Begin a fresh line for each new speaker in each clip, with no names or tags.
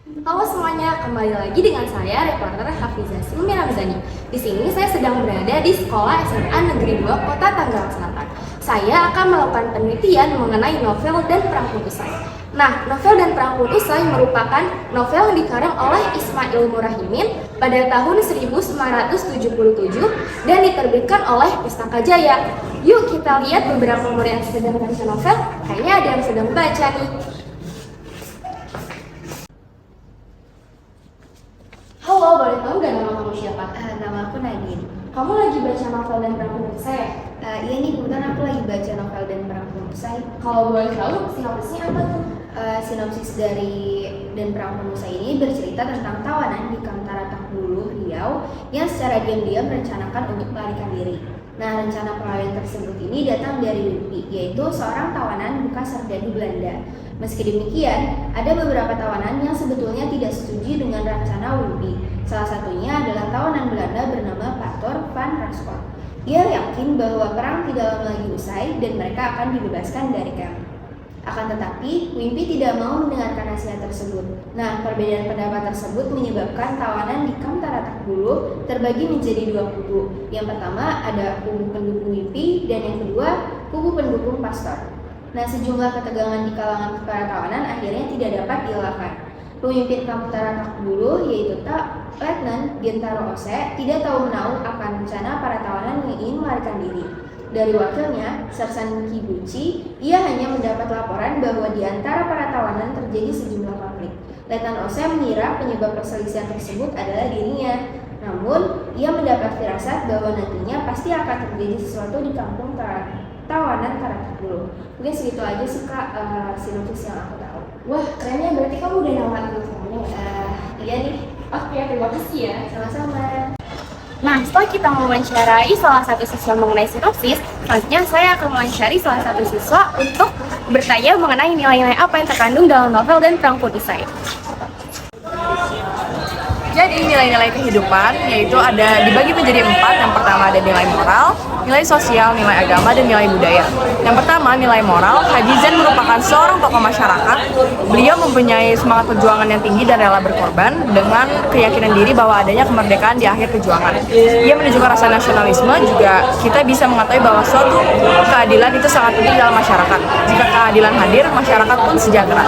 Halo semuanya, kembali lagi dengan saya, reporter Hafizah Silmi Ramzani. Di sini saya sedang berada di Sekolah SMA Negeri 2 Kota Tangerang Selatan. Saya akan melakukan penelitian mengenai novel dan Perang Pun Usai. Nah, novel dan Perang Pun Usai merupakan novel yang dikarang oleh Ismail Murahimin pada tahun 1977 dan diterbitkan oleh Pustaka Jaya. Yuk kita lihat beberapa murid yang sedang membaca novel. Kayaknya ada yang sedang baca nih. Halo, boleh tahu nggak nama kamu siapa?
Nama aku Nadine.
Kamu lagi baca novel dan Perang Pun Usai ya?
Iya nih, kebetulan aku lagi baca novel dan Perang Pun Usai.
Kalau boleh tahu, sinopsisnya apa tuh?
Sinopsis dari dan Perang Pun Usai ini bercerita tentang tawanan di Kamtara Takbulu, Riau yang secara diam-diam merencanakan untuk melarikan diri. Nah, rencana pelarian tersebut ini datang dari Wimpy, yaitu seorang tawanan bekas serdadu Belanda. Meski demikian, ada beberapa tawanan yang sebetulnya tidak setuju dengan rencana Wimpy. Salah satunya adalah tawanan Belanda bernama Pastor van Raskot. Dia yakin bahwa perang tidak lama lagi usai dan mereka akan dibebaskan dari kamp. Akan tetapi, Wimpy tidak mau mendengarkan nasihat tersebut. Nah, perbedaan pendapat tersebut menyebabkan tawanan di Kamp Takbulu terbagi menjadi dua kubu. Yang pertama ada kubu pendukung Wimpy dan yang kedua kubu pendukung Pastor. Nah, sejumlah ketegangan di kalangan para tawanan akhirnya tidak dapat dielakkan. Pemimpin Kamp Takbulu yaitu Letnan Gentaro Ose tidak tahu menahu akan rencana para tawanan yang ingin melarikan diri. Dari wakilnya, Sersan Kibuchi, ia hanya mendapat laporan bahwa di antara para tawanan terjadi sejumlah konflik. Letnan Ose mengira penyebab perselisihan tersebut adalah dirinya. Namun, ia mendapat firasat bahwa nantinya pasti akan terjadi sesuatu di kampung tawanan Takbulu. Mungkin segitu aja sih Kak, sinopsis yang aku tahu.
Wah, kerennya berarti kamu udah namatin novelnya ya?
Iya nih.
Oke, terima kasih ya.
Sama-sama.
Nah, setelah kita mewawancarai salah satu siswa mengenai sinopsis, selanjutnya saya akan mewawancari salah satu siswa untuk bertanya mengenai nilai-nilai apa yang terkandung dalam novel dan Perang Pun Usai.
Jadi nilai-nilai kehidupan yaitu ada dibagi menjadi 4. Yang pertama ada nilai moral, nilai sosial, nilai agama, dan nilai budaya. Yang pertama nilai moral, Haji Zen merupakan seorang tokoh masyarakat. Beliau mempunyai semangat perjuangan yang tinggi dan rela berkorban dengan keyakinan diri bahwa adanya kemerdekaan di akhir perjuangan. Ia menunjukkan rasa nasionalisme, juga kita bisa mengetahui bahwa suatu keadilan itu sangat penting dalam masyarakat. Jika keadilan hadir, masyarakat pun sejahtera.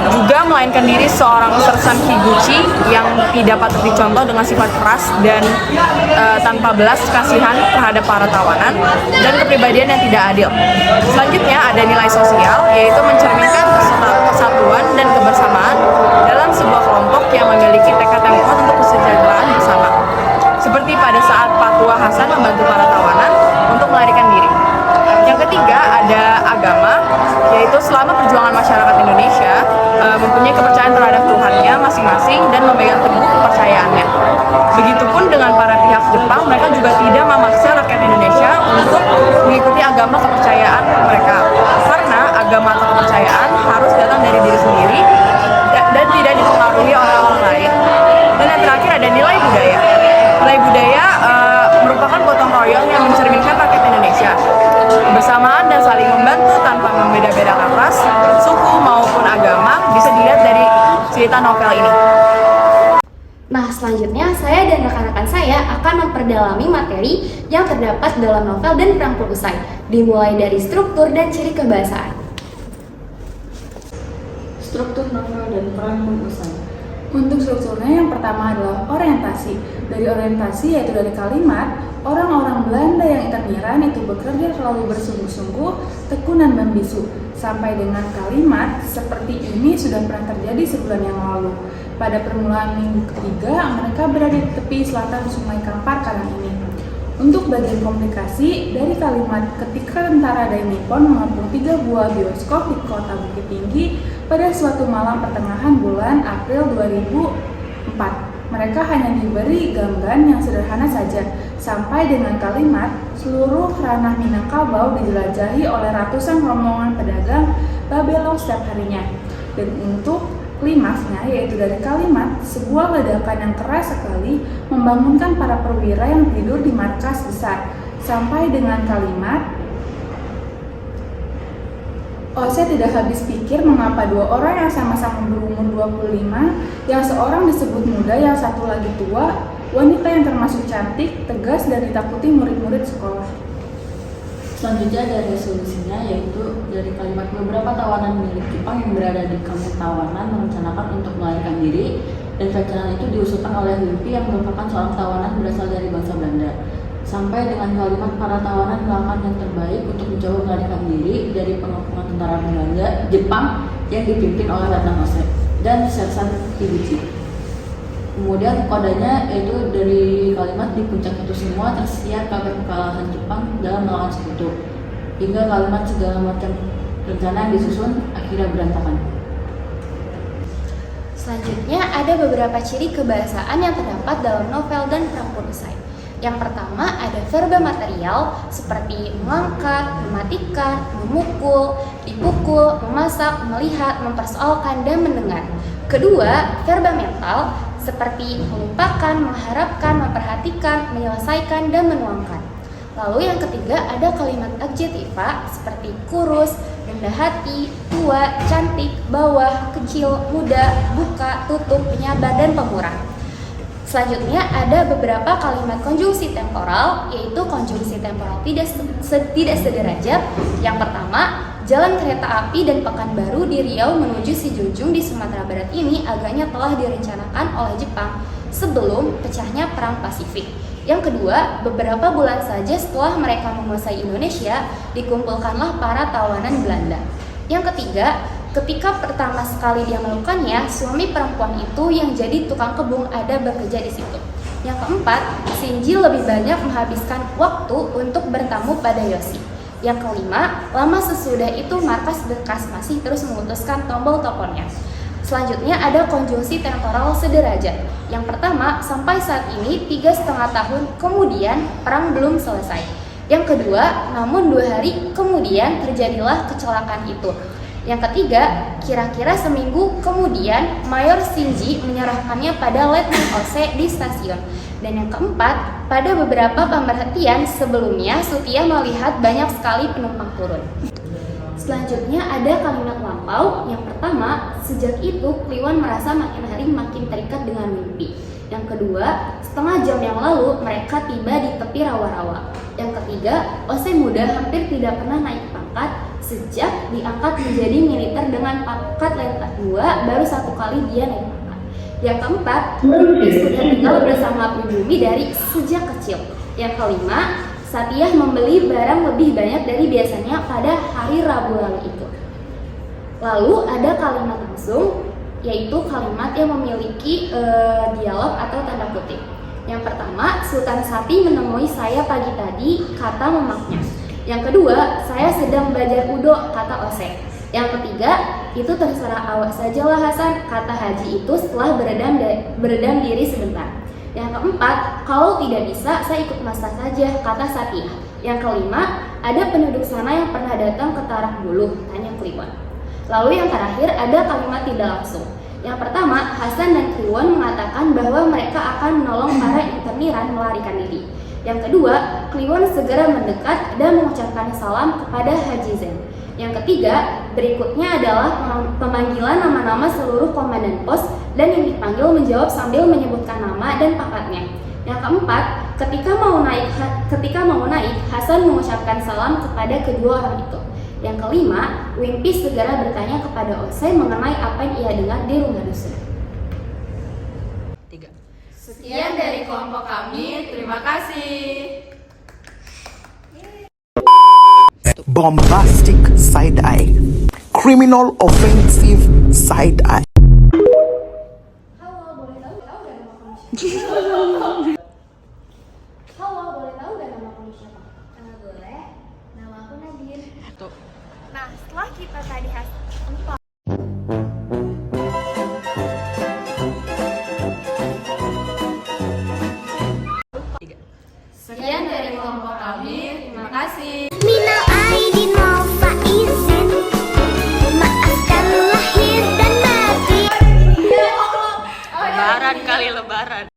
Juga melainkan diri seorang Sersan Kiguchi yang tidak patut dicontoh dengan sifat keras dan tanpa belas kasihan terhadap para tawanan dan kepribadian yang tidak adil. Selanjutnya ada nilai sosial, yaitu mencerminkan kesatuan dan kebersamaan dalam sebuah kelompok yang memiliki tekad yang kuat untuk kesejahteraan bersama. Seperti pada saat Patua Hasan membantu para tawanan untuk melarikan diri. Yang ketiga ada agama, yaitu selama perjuangan masyarakat Indonesia mempunyai kepercayaan terhadap Tuhannya masing-masing dan memegang teguh kepercayaannya. Begitupun dengan para pihak Jepang, mereka juga tidak memaksa rakyat Indonesia untuk mengikuti agama kepercayaan mereka, karena agama atau kepercayaan harus datang dari diri sendiri dan tidak dipengaruhi oleh orang lain. Dan yang terakhir ada nilai budaya. Nilai budaya merupakan gotong royong yang mencerminkan rakyat Indonesia. Kebersamaan dan saling membantu tanpa membeda-bedakan ras, suku maupun agama bisa dilihat dari cerita novel ini.
Nah, selanjutnya saya dan rekan-rekan saya akan memperdalami materi yang terdapat dalam novel dan Perang Pun Usai, dimulai dari struktur dan ciri kebahasaan.
Struktur novel dan Perang Pun Usai. Untuk strukturnya yang pertama adalah orientasi. Dari orientasi yaitu dari kalimat, orang-orang Belanda yang interniran itu bekerja selalu bersungguh-sungguh, tekun dan membisu. Sampai dengan kalimat, seperti ini sudah pernah terjadi sebulan yang lalu. Pada permulaan minggu ketiga, mereka berada di tepi selatan Sungai Kampar Karang ini. Untuk bagian komunikasi, dari kalimat ketika tentara Dai Nippon mengepung 3 buah bioskop di kota Bukit Tinggi pada suatu malam pertengahan bulan April 2004. Mereka hanya diberi gambaran yang sederhana saja, sampai dengan kalimat seluruh ranah Minangkabau dijelajahi oleh ratusan rombongan pedagang Babelong setiap harinya. Dan untuk klimaksnya yaitu dari kalimat sebuah ledakan yang keras sekali membangunkan para perwira yang tidur di markas besar, sampai dengan kalimat Ose tidak habis pikir mengapa dua orang yang sama-sama berumur 25, yang seorang disebut muda, yang satu lagi tua, wanita yang termasuk cantik, tegas, dan ditakuti murid-murid sekolah.
Selanjutnya ada resolusinya, yaitu dari kalimat beberapa tawanan milik Jepang yang berada di kampung tawanan merencanakan untuk melarikan diri, dan rencana itu diusulkan oleh Wimpy yang merupakan seorang tawanan berasal dari bangsa Belanda. Sampai dengan kalimat para tawanan melakukan yang terbaik untuk mencoba melarikan diri dari pengepungan tentara Belanda Jepang yang dipimpin oleh Letnan Ose dan Sersan Higuchi. Kemudian kodenya yaitu dari kalimat di puncak itu semua tersiar kabar kekalahan Jepang dalam melawan sekutu, hingga kalimat segala macam rencana yang disusun akhirnya berantakan.
Selanjutnya ada beberapa ciri kebahasaan yang terdapat dalam novel dan Perang Pun Usai. Yang pertama ada verba material seperti mengangkat, mematikan, memukul, dipukul, memasak, melihat, mempersoalkan, dan mendengar. Kedua, verba mental seperti melupakan, mengharapkan, memperhatikan, menyelesaikan, dan menuangkan. Lalu yang ketiga ada kalimat adjektiva seperti kurus, rendah hati, tua, cantik, bawah, kecil, muda, buka, tutup, penyabar, dan pemurah. Selanjutnya ada beberapa kalimat konjungsi temporal, yaitu konjungsi temporal tidak sederajat. Yang pertama, jalan kereta api dan Pekanbaru di Riau menuju Sijunjung di Sumatera Barat ini agaknya telah direncanakan oleh Jepang sebelum pecahnya Perang Pasifik. Yang kedua, beberapa bulan saja setelah mereka menguasai Indonesia, dikumpulkanlah para tawanan Belanda. Yang ketiga, ketika pertama sekali dia melakukannya, suami perempuan itu yang jadi tukang kebun ada bekerja di situ. Yang keempat, Shinji lebih banyak menghabiskan waktu untuk bertamu pada Yoshi. Yang kelima, lama sesudah itu markas bekas masih terus memutuskan tombol teleponnya. Selanjutnya ada konjungsi temporal sederajat. Yang pertama, sampai saat ini 3,5 tahun kemudian perang belum selesai. Yang kedua, namun 2 hari kemudian terjadilah kecelakaan itu. Yang ketiga, kira-kira seminggu kemudian Mayor Shinji menyerahkannya pada Letnan Ose di stasiun. Dan yang keempat, pada beberapa pemerhatian sebelumnya Sutiya melihat banyak sekali penumpang turun. Selanjutnya ada kalimat lampau. Yang pertama, sejak itu Kliwon merasa makin hari makin terikat dengan mimpi. Yang kedua, setengah jam yang lalu mereka tiba di tepi rawa-rawa. Yang ketiga, Ose muda hampir tidak pernah naik pangkat sejak diangkat menjadi militer dengan pangkat Letnan 2, baru 1 kali dia naik pangkat. Yang keempat, Wimpy sudah tinggal bersama pribumi dari sejak kecil. Yang kelima, Satya membeli barang lebih banyak dari biasanya pada hari Rabu lalu itu. Lalu ada kalimat langsung, yaitu kalimat yang memiliki dialog atau tanda kutip. Yang pertama, Sultan Sati menemui saya pagi tadi, kata memaknya. Yang kedua, saya sedang belajar udo, kata Ose. Yang ketiga, itu terserah awak sajalah Hasan, kata Haji itu setelah beredam diri sebentar. Yang keempat, kalau tidak bisa saya ikut masak saja, kata Satya. Yang kelima, ada penduduk sana yang pernah datang ke Tarak dulu, tanya Kliwon. Lalu yang terakhir ada kalimat tidak langsung. Yang pertama, Hasan dan Kliwon mengatakan bahwa mereka akan menolong para interniran melarikan diri. Yang kedua, Kliwon segera mendekat dan mengucapkan salam kepada Haji Zen. Yang ketiga, berikutnya adalah pemanggilan nama-nama seluruh komandan pos dan yang dipanggil menjawab sambil menyebutkan nama dan pangkatnya. Yang keempat, ketika mau naik, Hasan mengucapkan salam kepada kedua orang itu. Yang kelima, Wimpy segera bertanya kepada Ose mengenai apa yang ia dengar di rumah dusun.
3.
Sekian dari kelompok kami, terima kasih.
Bombastic side eye, criminal offensive side eye.
Halo, boleh tahu gak nama kamu siapa? Halo, boleh tahu gak nama kamu siapa? Boleh, nama aku Nadir. Nah, setelah kita tadi empat. Sekian dari kelompok kami, terima kasih.
Minal aidin wal faizin, maafkan lahir dan batin.
Lebaran kali lebaran.